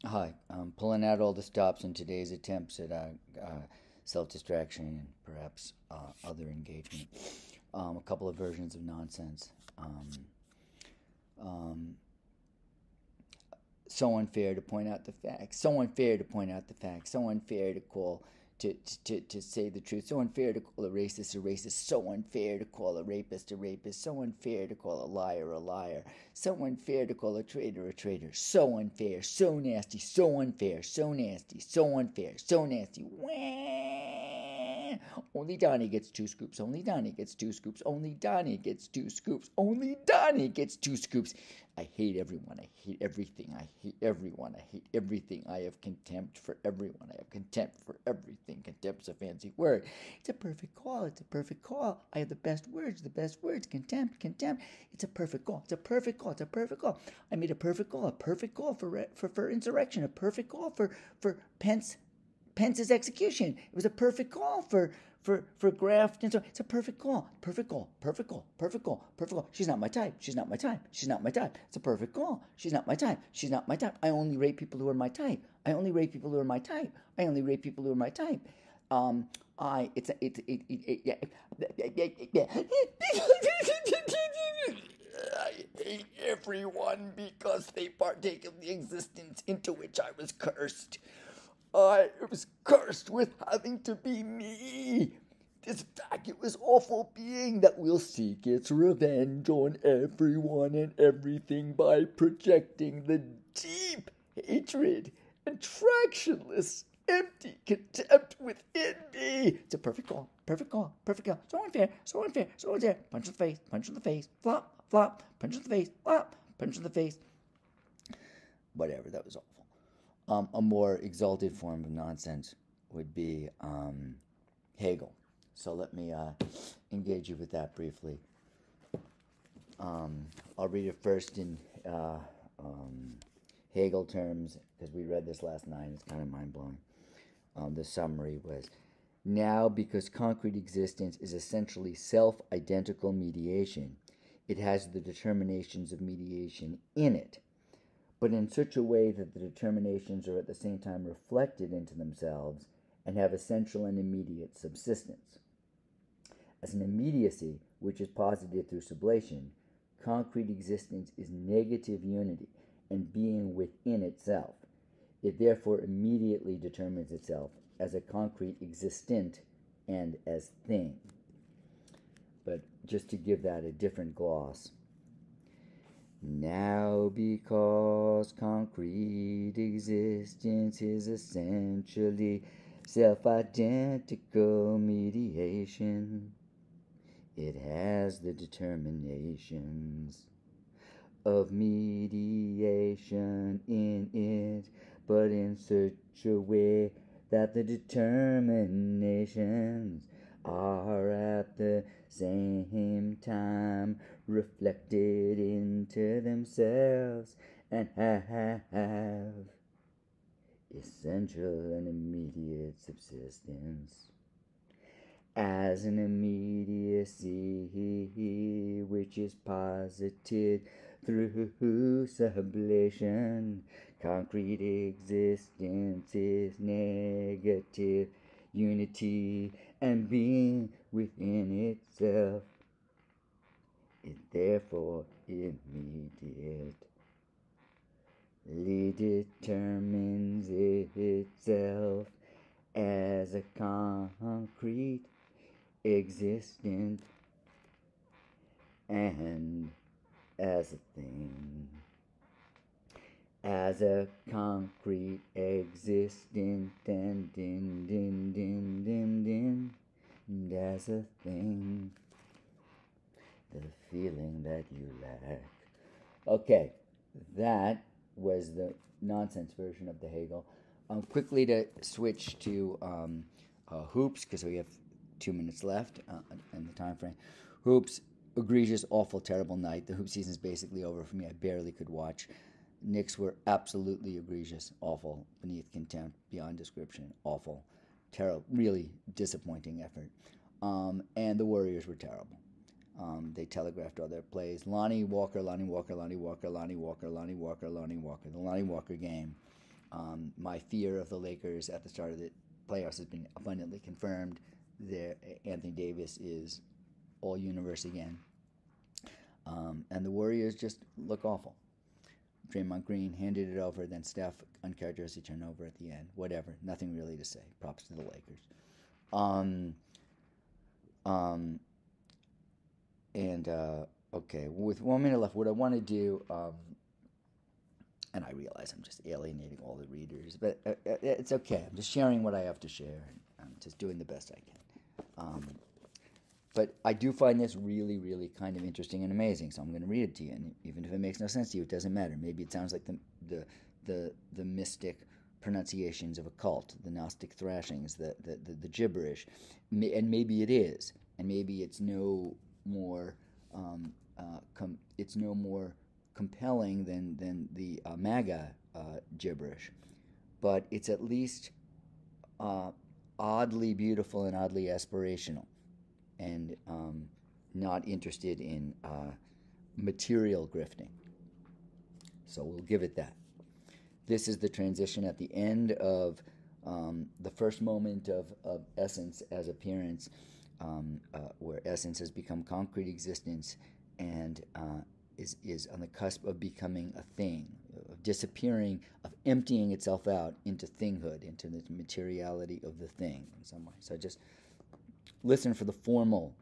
Hi, I'm pulling out all the stops in today's attempts at self-distraction and perhaps other engagement. A couple of versions of nonsense. Um, so unfair to point out the facts. So unfair to point out the facts. So unfair to call to say the truth. So unfair to call a racist. So unfair to call a rapist. So unfair to call a liar a liar. So unfair to call a traitor a traitor. So unfair. So nasty. So unfair. So nasty. So unfair. So nasty. Wah! Only Donnie gets two scoops. Only Donnie gets two scoops. Only Donnie gets two scoops. Only Donnie gets two scoops. I hate everyone. I hate everything. I hate everyone. I hate everything. I have contempt for everyone. I have contempt for everything. Contempt's a fancy word. It's a perfect call. It's a perfect call. I have the best words. The best words. Contempt. Contempt. It's a perfect call. It's a perfect call. It's a perfect call. I made a perfect call. A perfect call for insurrection. A perfect call for Pence's execution. It was a perfect call for graft and so it's a perfect call. Perfect call. Perfect call. Perfect call. Perfect call. She's not my type. She's not my type. She's not my type. It's a perfect call. She's not my type. She's not my type. I only rate people who are my type. I only rate people who are my type. I only rate people who are my type. I it's yeah. I hate everyone because they partake of the existence into which I was cursed. I was cursed with having to be me. This vacuous, awful being that will seek its revenge on everyone and everything by projecting the deep hatred and tractionless, empty contempt within me. It's a perfect call, perfect call, perfect call. So unfair, so unfair, so unfair. Punch in the face, punch in the face, flop, flop, punch in the face, flop, punch in the face. Whatever, that was awful. A more exalted form of nonsense would be Hegel. So let me engage you with that briefly. I'll read it first in Hegel terms because we read this last night. It's kind of mind blowing. The summary was now, because concrete existence is essentially self identical mediation, it has the determinations of mediation in it, but in such a way that the determinations are at the same time reflected into themselves and have essential and immediate subsistence. As an immediacy, which is posited through sublation, concrete existence is negative unity and being within itself. It therefore immediately determines itself as a concrete existent and as thing. But just to give that a different gloss, now, because concrete existence is essentially self-identical mediation, it has the determinations of mediation in it, but in such a way that the determinations are at the same time reflected into themselves and have essential and immediate subsistence. As an immediacy which is posited through sublation, concrete existence is negative unity and being within itself. It therefore immediately determines itself as a concrete existent and as a thing, as a concrete existent and and as a thing, the feeling that you lack. Okay, that was the nonsense version of the Hegel. Quickly to switch to hoops because we have 2 minutes left in the time frame. Hoops, egregious, awful, terrible night. The hoop season is basically over for me. I barely could watch. Knicks were absolutely egregious, awful, beneath contempt, beyond description, awful, terrible, really disappointing effort. And the Warriors were terrible. They telegraphed all their plays. Lonnie Walker. The Lonnie Walker game My fear of the Lakers at the start of the playoffs has been abundantly confirmed. Anthony Davis is all universe again. And the Warriors just look awful. Draymond Green handed it over, then Steph, uncharacteristic turnover at the end. Whatever, nothing really to say. Props to the Lakers. Okay, with 1 minute left, what I want to do, and I realize I'm just alienating all the readers, but it's okay. I'm just sharing what I have to share. I'm just doing the best I can. But I do find this really, really kind of interesting and amazing, so I'm going to read it to you. And even if it makes no sense to you, it doesn't matter. Maybe it sounds like the mystic pronunciations of a cult, the Gnostic thrashings, the gibberish, and maybe it is, and maybe it's no more compelling than the MAGA gibberish, but it's at least oddly beautiful and oddly aspirational, and not interested in material grifting. So we'll give it that. This is the transition at the end of the first moment of essence as appearance, where essence has become concrete existence and is on the cusp of becoming a thing, of disappearing, of emptying itself out into thinghood, into the materiality of the thing in some way. So just listen for the formal,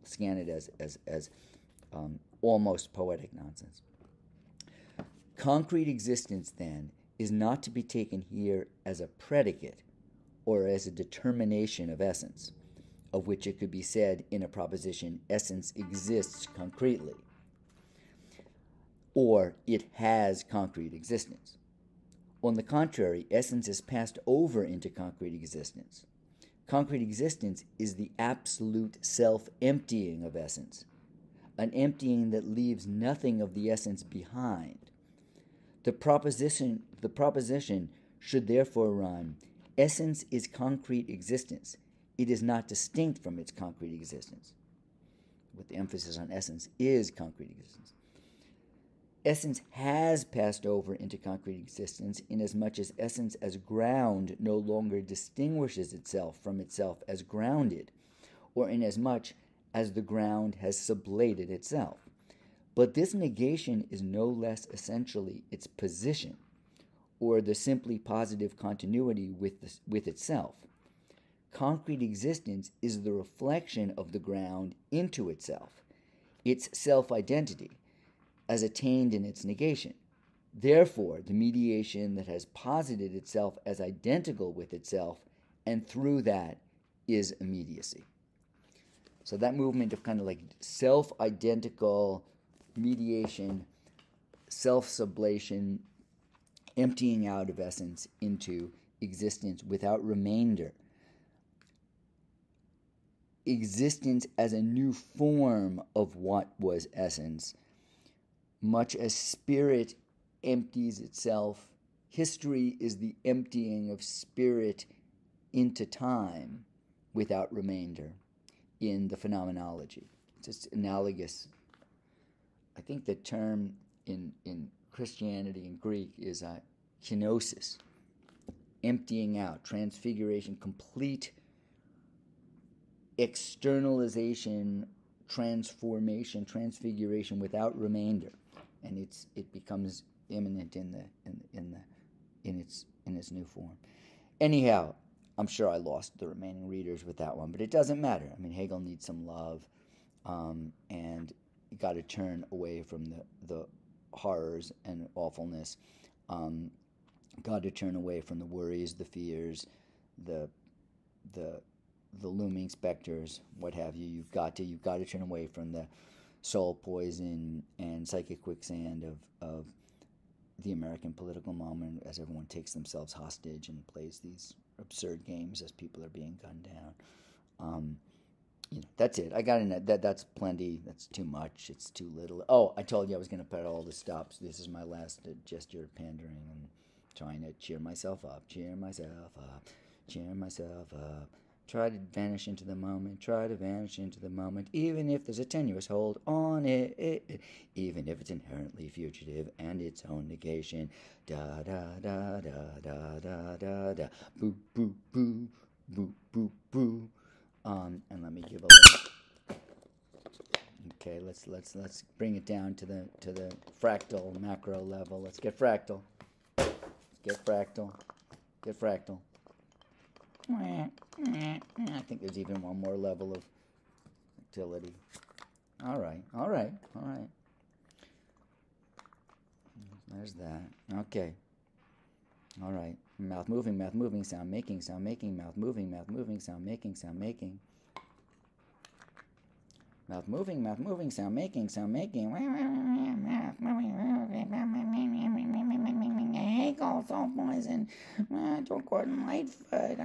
scan it as almost poetic nonsense. Concrete existence, then, is not to be taken here as a predicate or as a determination of essence, of which it could be said in a proposition, essence exists concretely, or it has concrete existence. On the contrary, essence is passed over into concrete existence. Concrete existence is the absolute self-emptying of essence, an emptying that leaves nothing of the essence behind. The proposition should therefore run, essence is concrete existence. It is not distinct from its concrete existence. With the emphasis on essence is concrete existence. Essence has passed over into concrete existence inasmuch as essence as ground no longer distinguishes itself from itself as grounded, or inasmuch as the ground has sublated itself. But this negation is no less essentially its position, or the simply positive continuity with itself. Concrete existence is the reflection of the ground into itself, its self-identity, as attained in its negation. Therefore, the mediation that has posited itself as identical with itself, and through that, is immediacy. So that movement of kind of like self-identical mediation, self-sublation, emptying out of essence into existence without remainder. Existence as a new form of what was essence. Much as spirit empties itself, history is the emptying of spirit into time without remainder in the phenomenology. It's just analogous. I think the term in Christianity and Greek is kenosis, emptying out, transfiguration, complete externalization, transformation, transfiguration without remainder, and it becomes immanent in its new form. Anyhow, I'm sure I lost the remaining readers with that one, but it doesn't matter. I mean, Hegel needs some love, and you got to turn away from the horrors and awfulness. Got to turn away from the worries, the fears, the looming specters, what have you. You've got to turn away from the soul poison and psychic quicksand of the American political moment, as everyone takes themselves hostage and plays these absurd games as people are being gunned down. That's it. I got in that's plenty. That's too much. It's too little. Oh, I told you I was going to put all the stops. This is my last gesture of pandering and trying to cheer myself up, cheer myself up, cheer myself up, Try to vanish into the moment. Try to vanish into the moment, even if there's a tenuous hold on it, even if it's inherently fugitive and its own negation. Da da da da da da da da. Boo boo boo boo boo boo. And let me give a little. Okay, let's bring it down to the fractal macro level. Let's get fractal. Get fractal. Get fractal. I think there's even one more level of utility. All right. There's that. Okay. All right. Mouth moving, sound making, mouth moving, sound making. Mouth moving, sound making. Hegel, so poison. Don't Gordon Lightfoot.